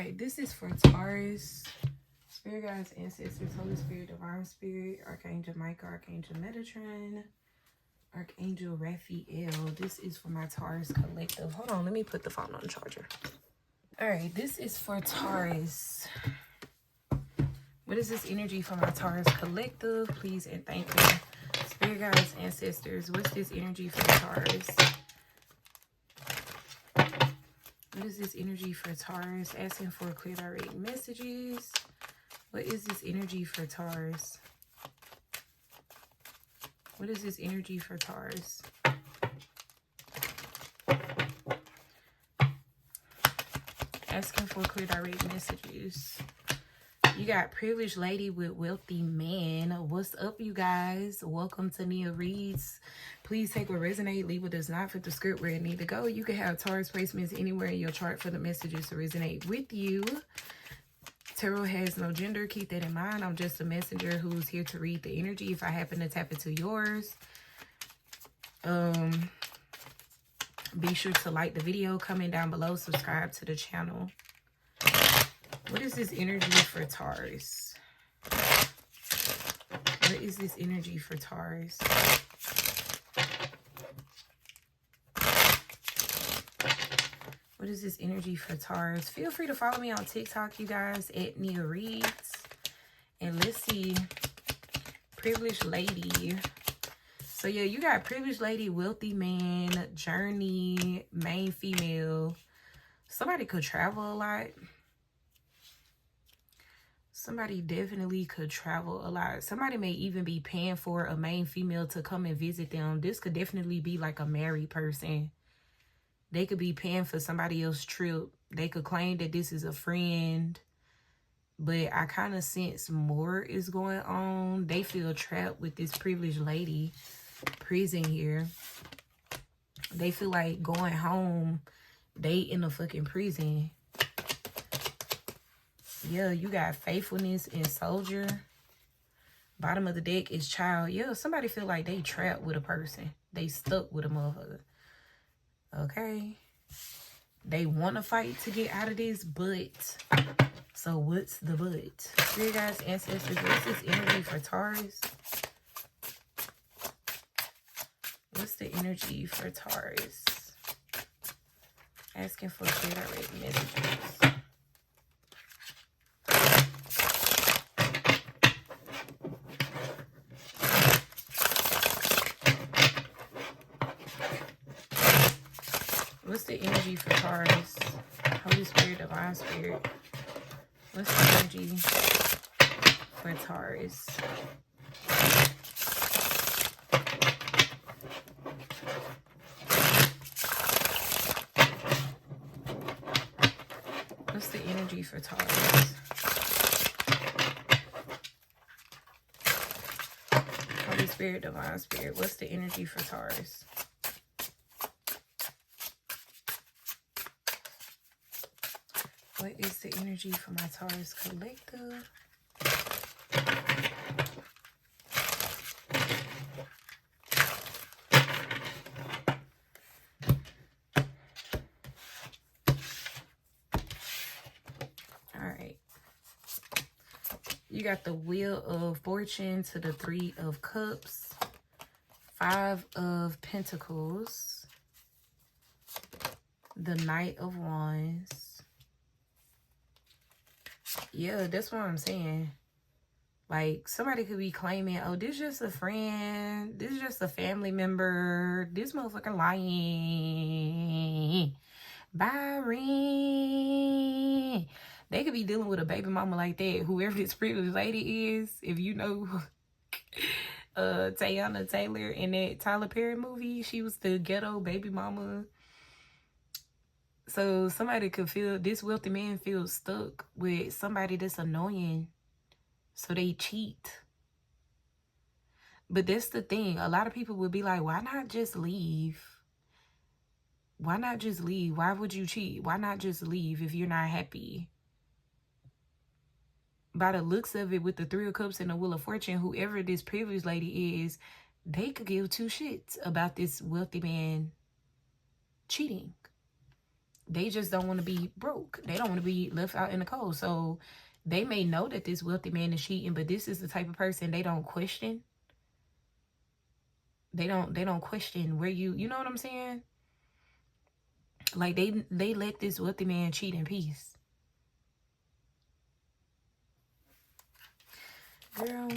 right, this is for Taurus. Spirit guides, ancestors, Holy Spirit, Divine Spirit, Archangel Michael, Archangel Metatron, Archangel Raphael. This is for my Taurus collective. Hold on, let me put the phone on the charger. All right, this is for Taurus. What is this energy for my Taurus collective? Please and thank you. Spirit guides, ancestors, what's this energy for Taurus? What is this energy for Taurus? Asking for clear direct messages. What is this energy for Taurus? What is this energy for Taurus? Asking for clear direct messages. You got privileged lady with wealthy man. What's up, you guys? Welcome to Nia Reads. Please take what resonate, leave what does not fit the script where it need to go. You can have Taurus placements anywhere in your chart for the messages to resonate with you. Tarot has no gender. Keep that in mind. I'm just a messenger who's here to read the energy. If I happen to tap into yours, be sure to like the video, comment down below, subscribe to the channel. What is this energy for Taurus? What is this energy for Taurus? What is this energy for Taurus? Feel free to follow me on TikTok, you guys, at Nia Reads. And let's see. Privileged lady. So, yeah, you got privileged lady, wealthy man, journey, main female. Somebody could travel a lot. Somebody definitely could travel a lot. Somebody may even be paying for a main female to come and visit them. This could definitely be like a married person. They could be paying for somebody else's trip. They could claim that this is a friend. But I kind of sense more is going on. They feel trapped with this privileged lady prison here. They feel like going home. They in a fucking prison. Yeah, you got faithfulness and soldier. Bottom of the deck is child. Yeah, somebody feel like they trapped with a person. They stuck with a motherfucker. Okay. They want to fight to get out of this, but... So what's the but? Spirit guides, ancestors, what's this energy for Taurus? What's the energy for Taurus? Asking for clear direct messages. What's the energy for Taurus? Holy Spirit, Divine Spirit. What's the energy for Taurus? What's the energy for Taurus? Holy Spirit, Divine Spirit. What's the energy for Taurus? What is the energy for my Taurus collective? All right. You got the Wheel of Fortune to the Three of Cups. Five of Pentacles. The Knight of Wands. Yeah, that's what I'm saying. Like, somebody could be claiming, oh, this is just a friend. This is just a family member. This motherfucker lying. Byron. They could be dealing with a baby mama like that. Whoever this privileged lady is, if you know Teyana Taylor in that Tyler Perry movie, she was the ghetto baby mama. So somebody could feel, this wealthy man feels stuck with somebody that's annoying. So they cheat. But that's the thing. A lot of people would be like, why not just leave? Why not just leave? Why would you cheat? Why not just leave if you're not happy? By the looks of it, with the Three of Cups and the Wheel of Fortune, whoever this privileged lady is, they could give two shits about this wealthy man cheating. They just don't want to be broke. They don't want to be left out in the cold. So they may know that this wealthy man is cheating, but this is the type of person they don't question. They don't question where you know what I'm saying? Like they let this wealthy man cheat in peace. Girl,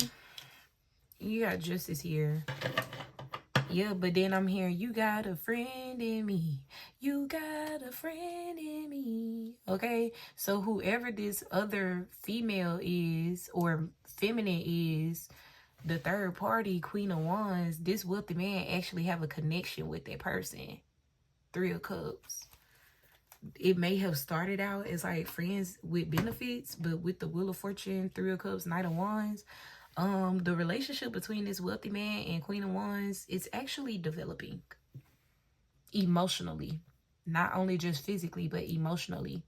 you got justice here. Yeah, but then I'm hearing, you got a friend in me. You got a friend in me. Okay? So whoever this other female is, or feminine is, the third party, Queen of Wands, this wealthy man actually have a connection with that person. 3 of Cups. It may have started out as like friends with benefits, but with the Wheel of Fortune, 3 of Cups, Knight of Wands, the relationship between this wealthy man and Queen of Wands is actually developing emotionally, not only just physically, but emotionally.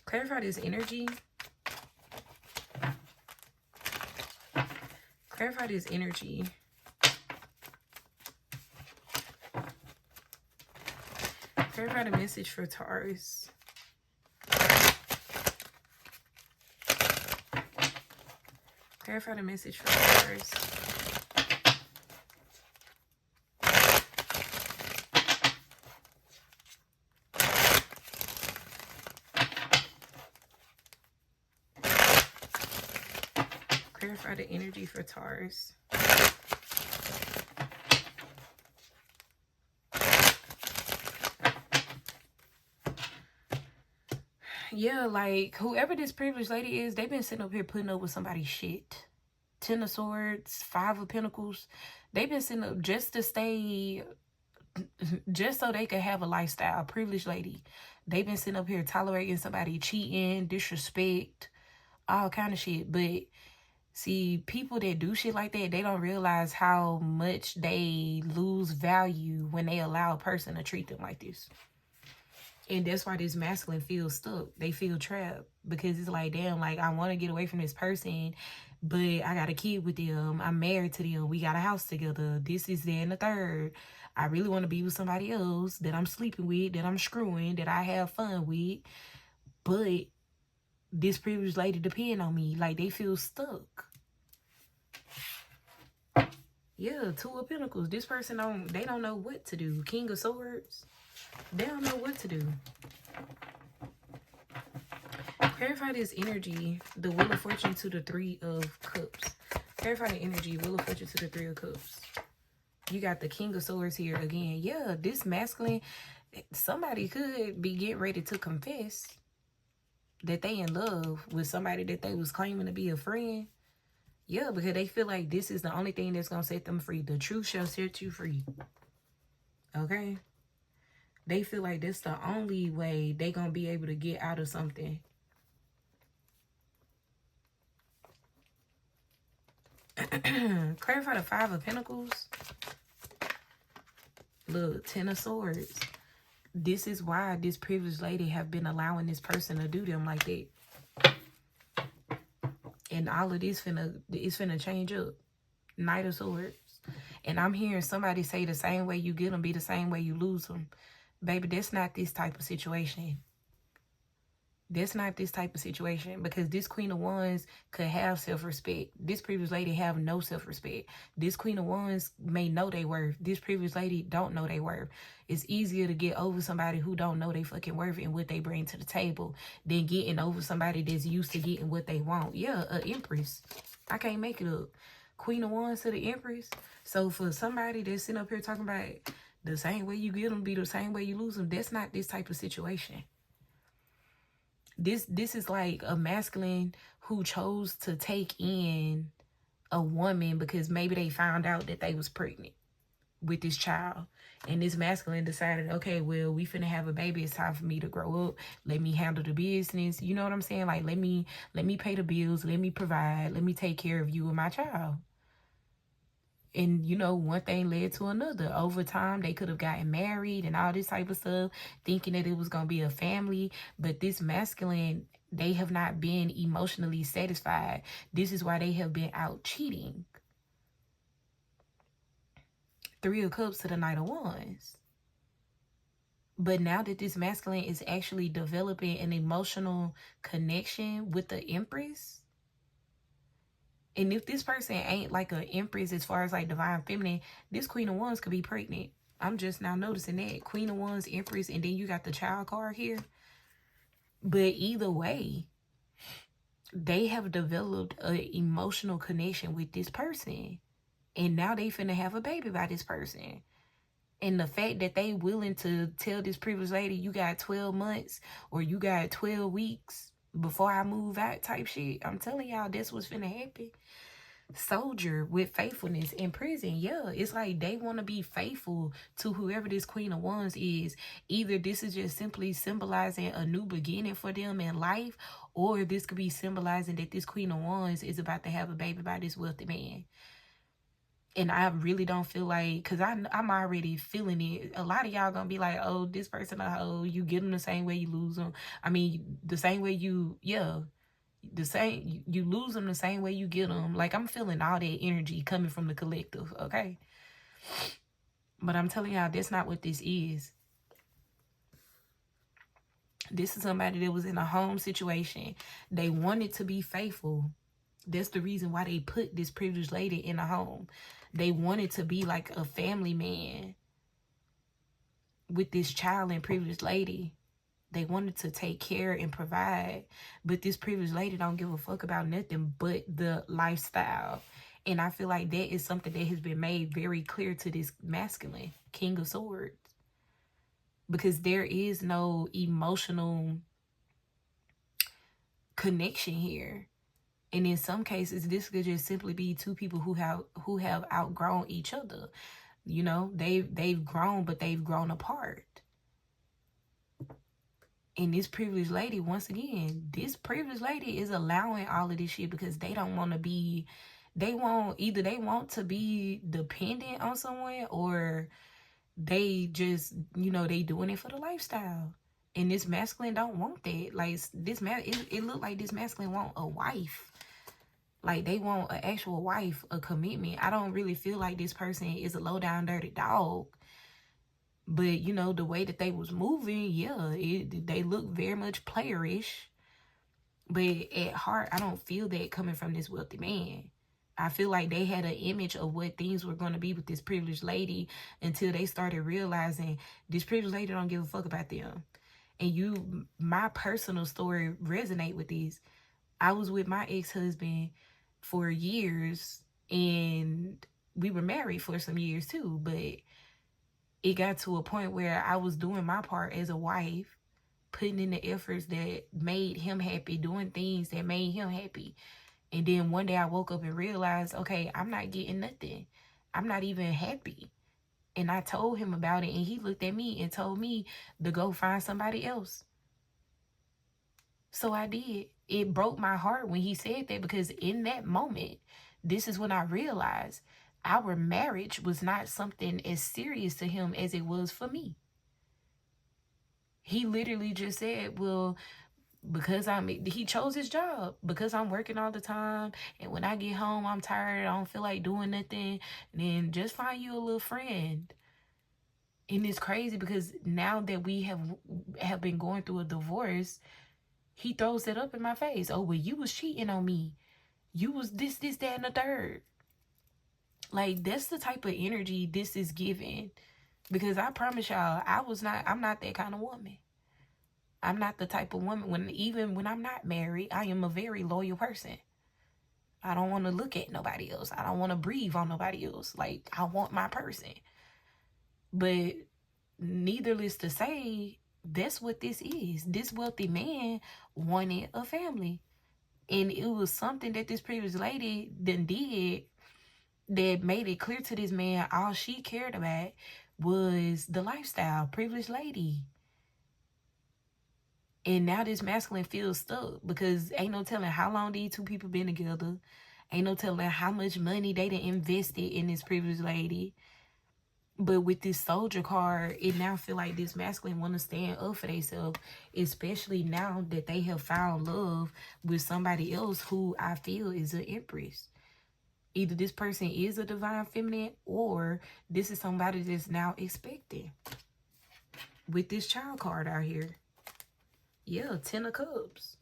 Clarify this energy. Clarify this energy. Clarify the message for Taurus. Clarify the message for Taurus. Clarify the energy for Taurus. Yeah, like, whoever this privileged lady is, they've been sitting up here putting up with somebody's shit. 10 of Swords, 5 of Pentacles. They've been sitting up just to stay, just so they could have a lifestyle. Privileged lady. They've been sitting up here tolerating somebody cheating, disrespect, all kind of shit. But see, people that do shit like that, they don't realize how much they lose value when they allow a person to treat them like this. And that's why this masculine feels stuck. They feel trapped. Because it's like, damn, like, I want to get away from this person, but I got a kid with them. I'm married to them. We got a house together. This is that and the third. I really want to be with somebody else that I'm sleeping with, that I'm screwing, that I have fun with. But this privileged lady depend on me. Like, they feel stuck. Yeah, 2 of Pentacles. This person they don't know what to do. King of Swords. They don't know what to do. Clarify this energy. The Wheel of Fortune to the 3 of Cups. Clarify the energy. Wheel of Fortune to the 3 of Cups. You got the King of Swords here again. Yeah, this masculine, somebody could be getting ready to confess that they in love with somebody that they was claiming to be a friend. Yeah, because they feel like this is the only thing that's going to set them free. The truth shall set you free. Okay? They feel like that's the only way they going to be able to get out of something. Clarify the 5 of Pentacles. Look, 10 of Swords. This is why this privileged lady have been allowing this person to do them like that. And all of this finna change up. Knight of Swords. And I'm hearing somebody say the same way you get them be the same way you lose them. Baby, that's not this type of situation. That's not this type of situation, because this Queen of Wands could have self-respect. This privileged lady have no self-respect. This Queen of Wands may know they worth. This privileged lady don't know they worth. It's easier to get over somebody who don't know they fucking worth and what they bring to the table than getting over somebody that's used to getting what they want. Yeah, an Empress. I can't make it up. Queen of Wands to the Empress. So for somebody that's sitting up here talking about the same way you get them be the same way you lose them, that's not this type of situation. This is like a masculine who chose to take in a woman because maybe they found out that they was pregnant with this child. And this masculine decided, okay, well, we finna have a baby. It's time for me to grow up. Let me handle the business. You know what I'm saying? Like, let me pay the bills. Let me provide. Let me take care of you and my child. And, you know, one thing led to another. Over time, they could have gotten married and all this type of stuff, thinking that it was going to be a family. But this masculine, they have not been emotionally satisfied. This is why they have been out cheating. Three of Cups to the Knight of Wands. But now that this masculine is actually developing an emotional connection with the Empress, and if this person ain't like an Empress as far as like divine feminine, this Queen of Wands could be pregnant. I'm just now noticing that. Queen of Wands, Empress, and then you got the Child card here. But either way, they have developed an emotional connection with this person. And now they finna have a baby by this person. And the fact that they willing to tell this privileged lady, you got 12 months or you got 12 weeks before I move out type shit. I'm telling y'all, that's what's finna happen. Soldier with faithfulness in prison. Yeah, it's like they want to be faithful to whoever this Queen of Wands is. Either this is just simply symbolizing a new beginning for them in life, or this could be symbolizing that this Queen of Wands is about to have a baby by this wealthy man. And I really don't feel like, because I'm already feeling it. A lot of y'all gonna be like, oh, this person a hoe. You get them the same way you lose them. I mean, the same way you, yeah. The same, you lose them the same way you get them. Like, I'm feeling all that energy coming from the collective, okay? But I'm telling y'all, that's not what this is. This is somebody that was in a home situation. They wanted to be faithful. That's the reason why they put this privileged lady in a home. They wanted to be like a family man with this child and privileged lady. They wanted to take care and provide. But this privileged lady don't give a fuck about nothing but the lifestyle. And I feel like that is something that has been made very clear to this masculine, King of Swords. Because there is no emotional connection here. And in some cases, this could just simply be two people who have outgrown each other. You know, they've grown, but they've grown apart. And this privileged lady, once again, this privileged lady is allowing all of this shit because they don't want to be, either they want to be dependent on someone, or they just, you know, they doing it for the lifestyle. And this masculine don't want that. Like, it look like this masculine want a wife. Like, they want an actual wife, a commitment. I don't really feel like this person is a low down dirty dog. But, you know, the way that they was moving, yeah, they look very much playerish. But at heart, I don't feel that coming from this wealthy man. I feel like they had an image of what things were going to be with this privileged lady until they started realizing this privileged lady don't give a fuck about them. And my personal story resonate with these. I was with my ex-husband for years, and we were married for some years too, but it got to a point where I was doing my part as a wife, putting in the efforts that made him happy, doing things that made him happy. And then one day I woke up and realized, okay, I'm not getting nothing. I'm not even happy. And I told him about it, and he looked at me and told me to go find somebody else. So I did. It broke my heart when he said that, because in that moment, this is when I realized our marriage was not something as serious to him as it was for me. He literally just said, well, because he chose his job, because I'm working all the time, and when I get home, I'm tired, I don't feel like doing nothing, then just find you a little friend. And it's crazy because now that we have been going through a divorce, he throws that up in my face. Oh, well, you was cheating on me. You was this, that, and the third. Like, that's the type of energy this is giving. Because I promise y'all, I'm not that kind of woman. I'm not the type of woman, even when I'm not married, I am a very loyal person. I don't want to look at nobody else. I don't want to breathe on nobody else. Like, I want my person. But needless to say, that's what this is. This wealthy man wanted a family. And it was something that this previous lady then did that made it clear to this man all she cared about was the lifestyle, privileged lady. And now this masculine feels stuck because ain't no telling how long these two people been together. Ain't no telling how much money they done invested in this privileged lady. But with this soldier card, it now feel like this masculine want to stand up for themselves, especially now that they have found love with somebody else who I feel is an empress. Either this person is a divine feminine, or this is somebody that's now expecting. With this child card out here. Yeah, 10 of Cups.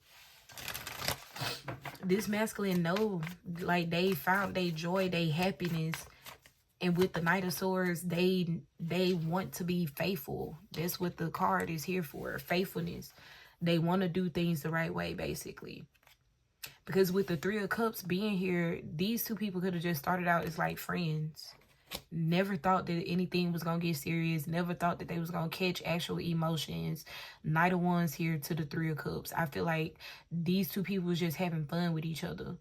This masculine know, like, they found their joy, their happiness. And with the Knight of Swords, they want to be faithful. That's what the card is here for. Faithfulness. They want to do things the right way, basically. Because with the Three of Cups being here, these two people could have just started out as like friends. Never thought that anything was going to get serious. Never thought that they was going to catch actual emotions. Knight of Wands here to the Three of Cups. I feel like these two people was just having fun with each other.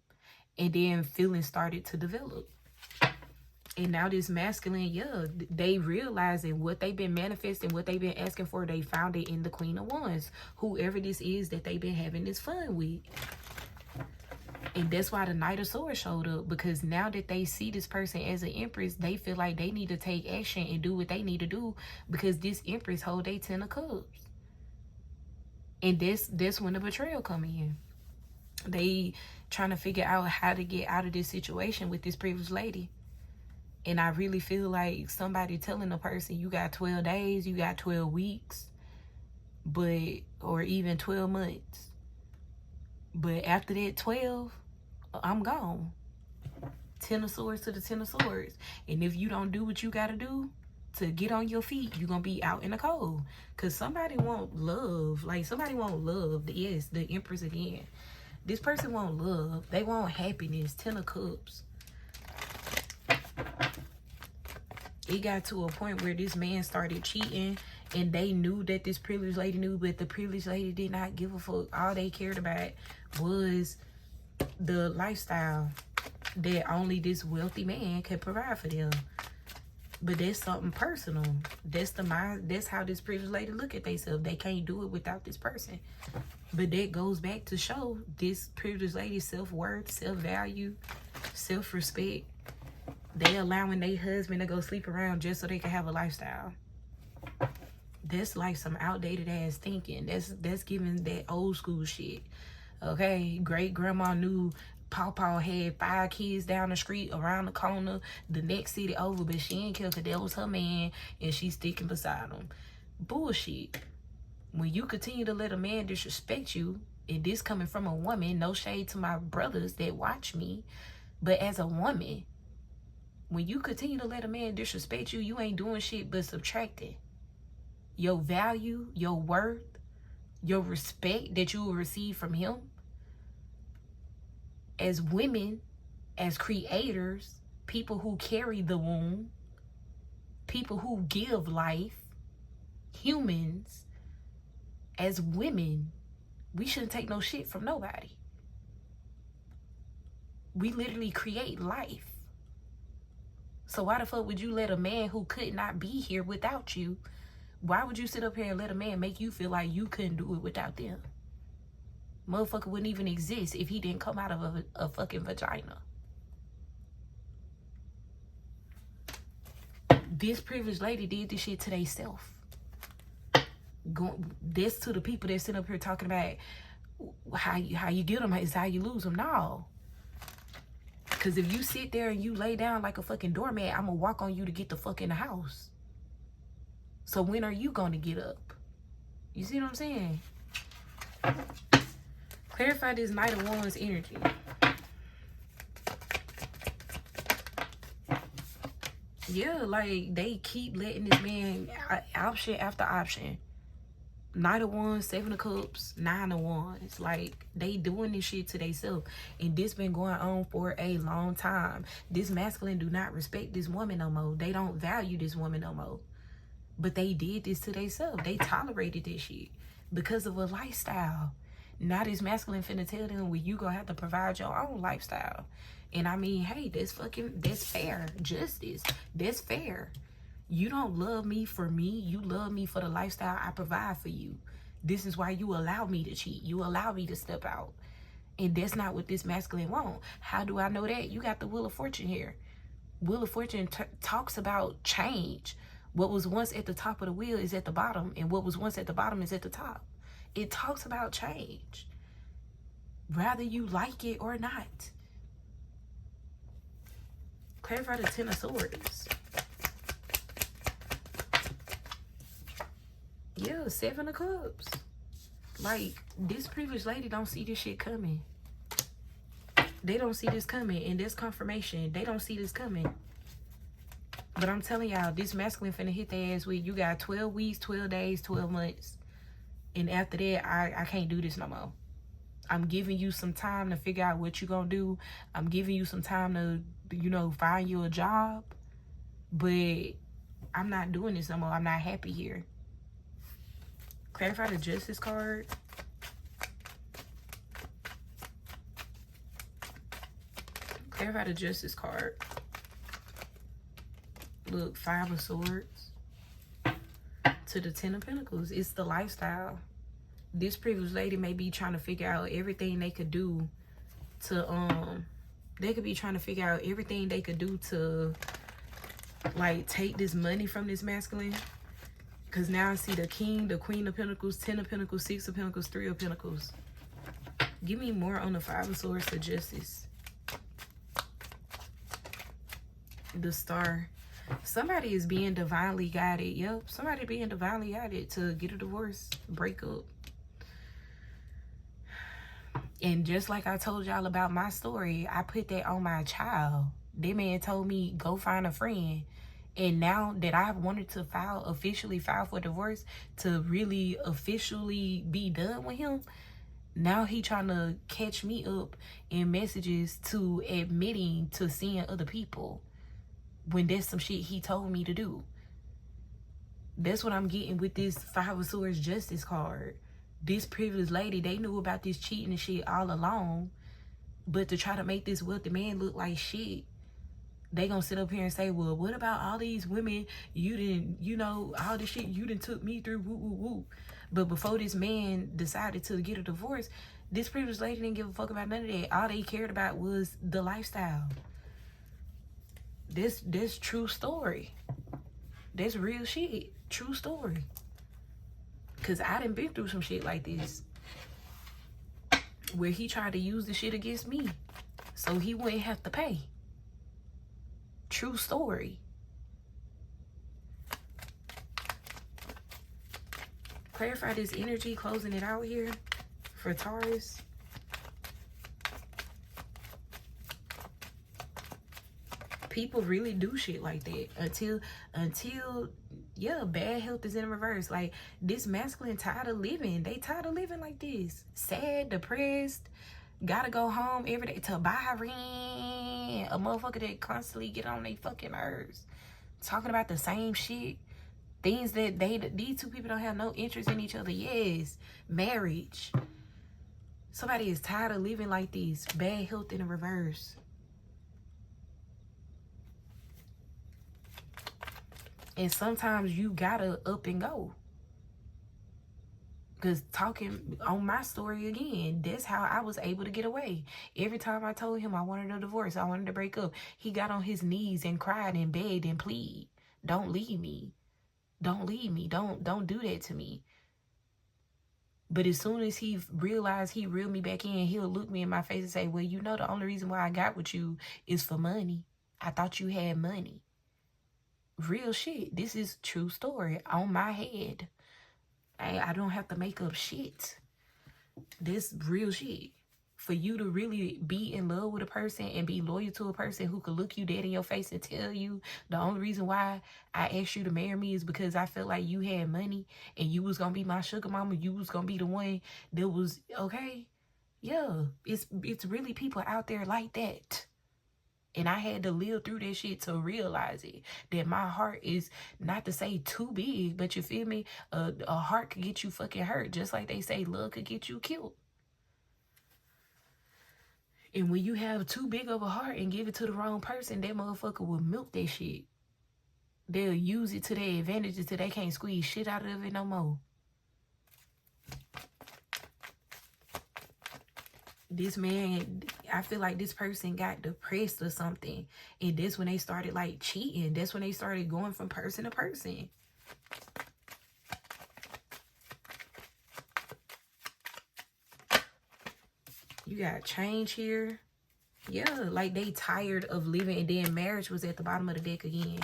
And then feelings started to develop. And now this masculine, yeah, they realizing what they've been manifesting, what they've been asking for, they found it in the Queen of Wands. Whoever this is that they've been having this fun with. And that's why the Knight of Swords showed up. Because now that they see this person as an Empress, they feel like they need to take action and do what they need to do. Because this Empress hold a 10 of Cups. And that's when the betrayal come in. They trying to figure out how to get out of this situation with this privileged lady. And I really feel like somebody telling a person, you got 12 days, you got 12 weeks, or even 12 months. But after that 12, I'm gone. 10 of Swords to the 10 of Swords. And if you don't do what you got to do to get on your feet, you're going to be out in the cold. Because somebody want love. Like, somebody want love. Yes, the Empress again. This person want love. They want happiness. 10 of Cups. It got to a point where this man started cheating, and they knew that this privileged lady knew, but the privileged lady did not give a fuck. All they cared about was the lifestyle that only this wealthy man could provide for them. But that's something personal. That's the mind. That's how this privileged lady look at themselves. They can't do it without this person. But that goes back to show this privileged lady's self-worth, self-value, self-respect. They allowing their husband to go sleep around just so they can have a lifestyle. That's like some outdated ass thinking. That's giving that old school shit. Okay, great grandma knew Pawpaw had 5 kids down the street, around the corner, the next city over, but she ain't care because that was her man and she's sticking beside him. Bullshit. When you continue to let a man disrespect you, and this coming from a woman, no shade to my brothers that watch me, but as a woman, when you continue to let a man disrespect you, you ain't doing shit but subtracting your value, your worth, your respect that you will receive from him. As women, as creators, people who carry the womb, people who give life, humans, as women, we shouldn't take no shit from nobody. We literally create life. So why the fuck would you let a man who could not be here without you, why would you sit up here and let a man make you feel like you couldn't do it without them? Motherfucker wouldn't even exist if he didn't come out of a fucking vagina. This privileged lady did this shit to theyself. This to the people that sit up here talking about how you get them is how you lose them. No. Because if you sit there and you lay down like a fucking doormat, I'm going to walk on you to get the fuck in the house. So when are you going to get up? You see what I'm saying? Clarify this Knight of Wands energy. Yeah, like they keep letting this man option after option. Knight of Wands, 7 of Cups, 9 of Wands. Like, they doing this shit to themselves. And this been going on for a long time. This masculine do not respect this woman no more. They don't value this woman no more. But they did this to themselves. They tolerated this shit because of a lifestyle. Now this masculine finna tell them, well, you gonna have to provide your own lifestyle. And I mean, hey, that's fair. Justice. That's fair. You don't love me for me. You love me for the lifestyle I provide for you. This is why you allow me to cheat. You allow me to step out. And that's not what this masculine wants. How do I know that? You got the Wheel of Fortune here. Wheel of Fortune talks about change. What was once at the top of the wheel is at the bottom. And what was once at the bottom is at the top. It talks about change. Whether you like it or not. Clarify the Ten of Swords. Yeah, Seven of Cups. Like, this privileged lady don't see this shit coming. They don't see this coming. And this confirmation, they don't see this coming. But I'm telling y'all, this masculine finna hit their ass with, you got 12 weeks, 12 days, 12 months. And after that, I can't do this no more. I'm giving you some time to figure out what you're gonna do. I'm giving you some time to, you know, find you a job. But I'm not doing this no more. I'm not happy here. Clarify the Justice card. Clarify the Justice card. Look, Five of Swords to the Ten of Pentacles. It's the lifestyle. This privileged lady may be trying to figure out everything they could do to, they could be trying to figure out everything they could do to, like, take this money from this masculine. Because now I see the King, the Queen of Pentacles, Ten of Pentacles, Six of Pentacles, Three of Pentacles. Give me more on the Five of Swords for Justice. The Star. Somebody is being divinely guided. Yep, somebody being divinely guided to get a divorce, break up. And just like I told y'all about my story, I put that on my child. That man told me, go find a friend. And now that I wanted to officially file for divorce, to really officially be done with him, now he trying to catch me up in messages to admitting to seeing other people when that's some shit he told me to do. That's what I'm getting with this Five of Swords Justice card. This privileged lady, they knew about this cheating and shit all along, but to try to make this wealthy man look like shit, they gonna sit up here and say, well, what about all these women you didn't, you know, all this shit you done took me through, woo, woo, woo. But before this man decided to get a divorce, this privileged lady didn't give a fuck about none of that. All they cared about was the lifestyle. This true story. That's real shit. True story. Because I done been through some shit like this, where he tried to use the shit against me so he wouldn't have to pay. True story. Clarify this energy, closing it out here for Taurus. People really do shit like that until yeah, bad health is in reverse. Like, this masculine tired of living. They tired of living like this. Sad, depressed, gotta go home every day to buy rent. A motherfucker that constantly get on their fucking nerves, talking about the same shit, things that these two people don't have no interest in each other. Yes, marriage. Somebody is tired of living like this. Bad health in the reverse. And sometimes you gotta up and go. Because talking on my story again, that's how I was able to get away. Every time I told him I wanted a divorce, I wanted to break up, he got on his knees and cried and begged and pleaded. Don't leave me. Don't leave me. Don't do that to me. But as soon as he realized he reeled me back in, he'll look me in my face and say, well, you know, the only reason why I got with you is for money. I thought you had money. Real shit. This is true story on my head. I don't have to make up shit. This real shit. For you to really be in love with a person and be loyal to a person who could look you dead in your face and tell you the only reason why I asked you to marry me is because I felt like you had money and you was gonna be my sugar mama. You was gonna be the one that was okay. Yeah, it's really people out there like that. And I had to live through that shit to realize it. That my heart is, not to say too big, but you feel me? A heart could get you fucking hurt. Just like they say love could get you killed. And when you have too big of a heart and give it to the wrong person, that motherfucker will milk that shit. They'll use it to their advantage until they can't squeeze shit out of it no more. This man, I feel like this person got depressed or something. And that's when they started like cheating. That's when they started going from person to person. You got change here. Yeah, like they tired of living, and then marriage was at the bottom of the deck again.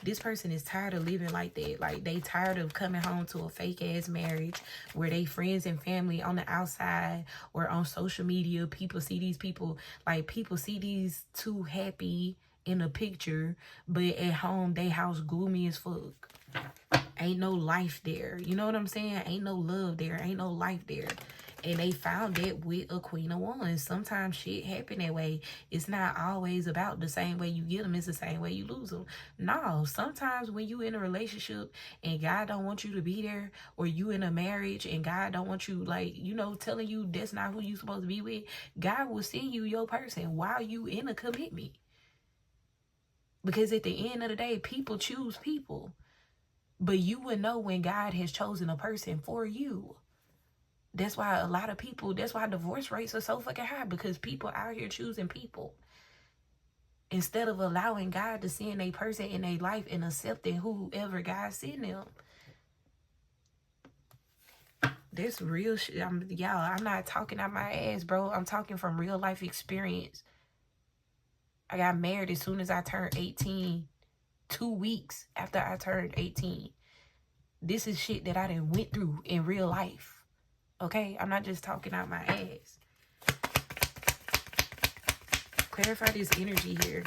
This person is tired of living like that. Like, they tired of coming home to a fake-ass marriage where they friends and family on the outside or on social media, people see these people, like, people see these two happy in a picture, but at home, they house gloomy as fuck. Ain't no life there. You know what I'm saying? Ain't no love there. Ain't no life there. And they found that with a Queen of Wands. Sometimes shit happen that way. It's not always about the same way you get them. It's the same way you lose them. No, sometimes when you in a relationship and God don't want you to be there, or you in a marriage and God don't want you, like, you know, telling you that's not who you supposed to be with, God will send you your person while you in a commitment. Because at the end of the day, people choose people. But you would know when God has chosen a person for you. That's why a lot of people, that's why divorce rates are so fucking high, because people out here choosing people instead of allowing God to send a person in their life and accepting whoever God send them. That's real shit. Y'all, I'm not talking out my ass, bro. I'm talking from real life experience. I got married as soon as I turned 18, 2 weeks after I turned 18. This is shit that I done went through in real life. Okay, I'm not just talking out my ass. Clarify this energy here.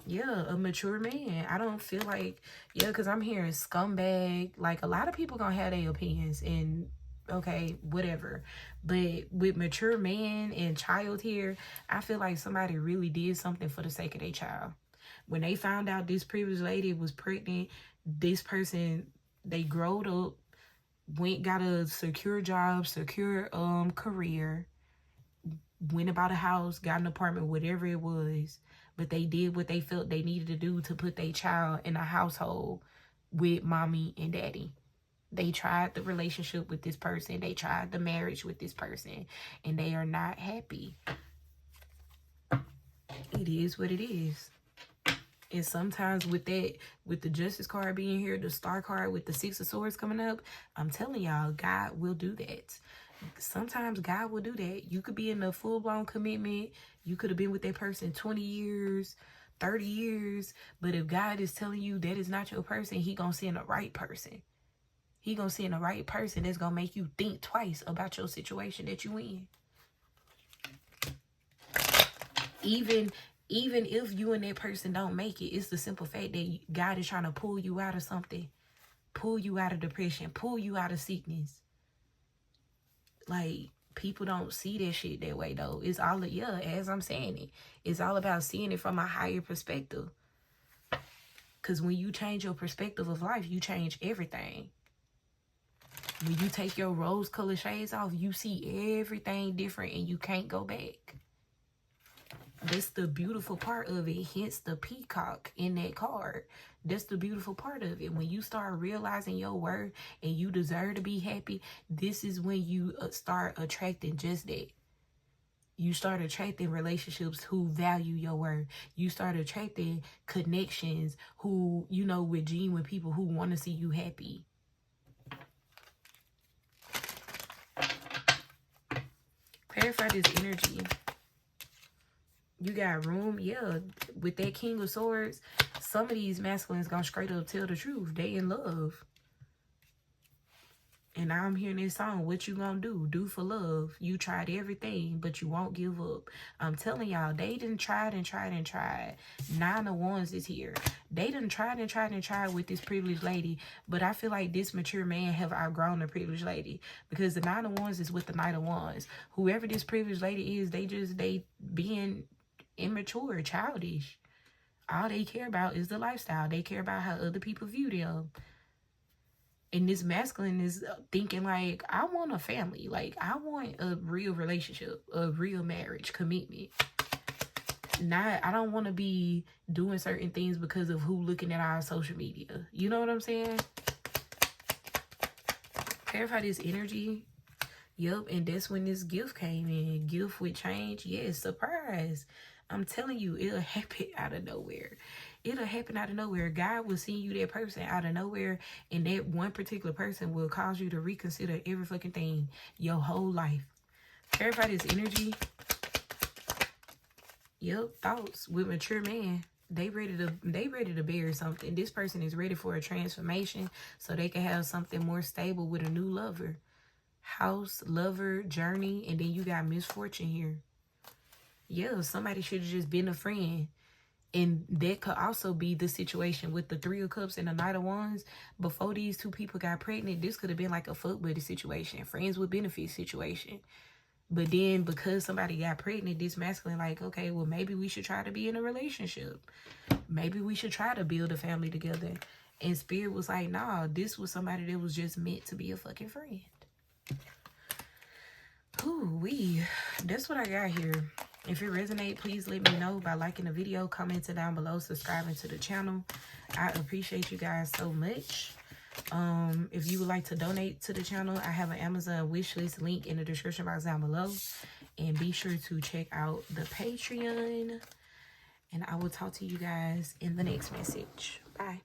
Yeah, a mature man. I don't feel like, yeah, because I'm hearing scumbag. Like, a lot of people gonna have their opinions and, okay, whatever. But with mature man and child here, I feel like somebody really did something for the sake of their child. When they found out this previous lady was pregnant, this person, they growed up, got a secure job, secure career, went about a house, got an apartment, whatever it was. But they did what they felt they needed to do to put their child in a household with mommy and daddy. They tried the relationship with this person. They tried the marriage with this person. And they are not happy. It is what it is. And sometimes with that, with the Justice card being here, the Star card with the Six of Swords coming up, I'm telling y'all, God will do that. Sometimes God will do that. You could be in a full-blown commitment. You could have been with that person 20 years, 30 years. But if God is telling you that is not your person, he gonna send the right person. He gonna send the right person that's gonna make you think twice about your situation that you in. Even if you and that person don't make it, it's the simple fact that God is trying to pull you out of something. Pull you out of depression. Pull you out of sickness. Like, people don't see that shit that way, though. It's all, yeah, as I'm saying it, it's all about seeing it from a higher perspective. Because when you change your perspective of life, you change everything. When you take your rose-colored shades off, you see everything different and you can't go back. That's the beautiful part of it. Hence the peacock in that card. That's the beautiful part of it. When you start realizing your worth and you deserve to be happy, this is when you start attracting just that. You start attracting relationships who value your worth. You start attracting connections who, you know, with genuine people who want to see you happy. Clarify this energy. You got room, yeah, with that King of Swords. Some of these masculines gonna straight up tell the truth. They in love. And now I'm hearing this song, what you gonna do? Do for love. You tried everything, but you won't give up. I'm telling y'all, they done tried and tried and tried. 9 of Wands is here. They done tried and tried and tried with this privileged lady, but I feel like this mature man have outgrown the privileged lady, because the 9 of Wands is with the Knight of Wands. Whoever this privileged lady is, they being immature, childish. All they care about is the lifestyle. They care about how other people view them. And this masculine is thinking like, I want a family. Like, I want a real relationship, a real marriage, commitment. I don't want to be doing certain things because of who looking at our social media. You know what I'm saying? Clarify this energy. Yep, and that's when this gift came in. Gift with change. Yes, surprise. I'm telling you, it'll happen out of nowhere. It'll happen out of nowhere. God will send you that person out of nowhere, and that one particular person will cause you to reconsider every fucking thing your whole life. Clarify this energy. Yep, thoughts with mature man. They ready to bear something. This person is ready for a transformation so they can have something more stable with a new lover. House, lover, journey, and then you got misfortune here. Yeah, somebody should have just been a friend. And that could also be the situation with the 3 of Cups and the Knight of Wands. Before these two people got pregnant, this could have been like a fuck buddy situation, friends with benefits situation. But then because somebody got pregnant, this masculine like, okay, well, maybe we should try to be in a relationship. Maybe we should try to build a family together. And Spirit was like, nah, this was somebody that was just meant to be a fucking friend. Ooh-wee. That's what I got here. If it resonates, please let me know by liking the video, commenting down below, subscribing to the channel. I appreciate you guys so much. If you would like to donate to the channel, I have an Amazon wishlist link in the description box down below. And be sure to check out the Patreon. And I will talk to you guys in the next message. Bye.